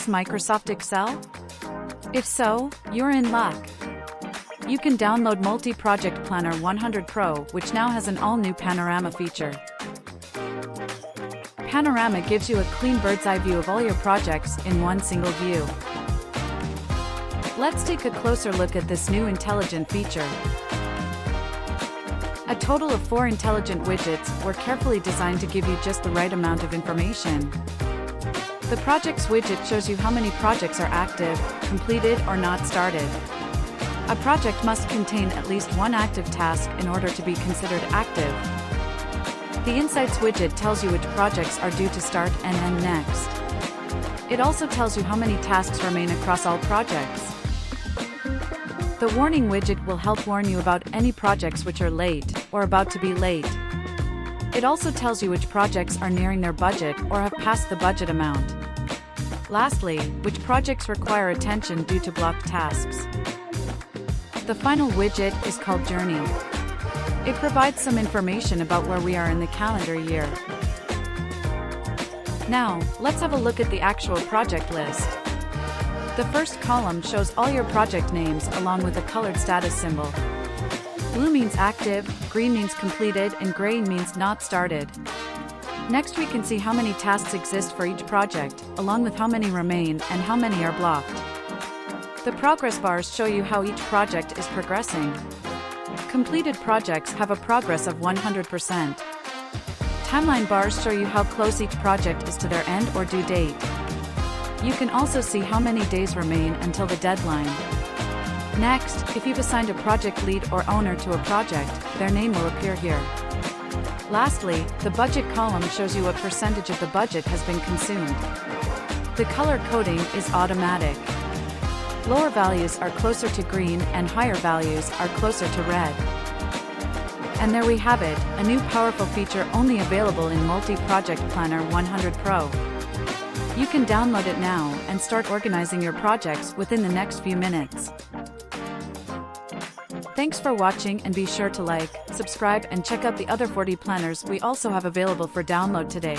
use Microsoft Excel? If so, you're in luck. You can download Multi-Project Planner 100 Pro, which now has an all-new Panorama feature. Panorama gives you a clean bird's-eye view of all your projects in one single view. Let's take a closer look at this new intelligent feature. A total of 4 intelligent widgets were carefully designed to give you just the right amount of information. The Projects widget shows you how many projects are active, completed, or not started. A project must contain at least one active task in order to be considered active. The Insights widget tells you which projects are due to start and end next. It also tells you how many tasks remain across all projects. The Warning widget will help warn you about any projects which are late, or about to be late. It also tells you which projects are nearing their budget or have passed the budget amount. Lastly, which projects require attention due to blocked tasks. The final widget is called Journey. It provides some information about where we are in the calendar year. Now, let's have a look at the actual project list. The first column shows all your project names along with a colored status symbol. Blue means active, green means completed, and gray means not started. Next we can see how many tasks exist for each project, along with how many remain and how many are blocked. The progress bars show you how each project is progressing. Completed projects have a progress of 100%. Timeline bars show you how close each project is to their end or due date. You can also see how many days remain until the deadline. Next, if you've assigned a project lead or owner to a project, their name will appear here. Lastly, the budget column shows you what percentage of the budget has been consumed. The color coding is automatic. Lower values are closer to green and higher values are closer to red. And there we have it, a new powerful feature only available in Multi-Project Planner 100 Pro. You can download it now and start organizing your projects within the next few minutes. Thanks for watching, and be sure to like, subscribe, and check out the other 40 planners we also have available for download today.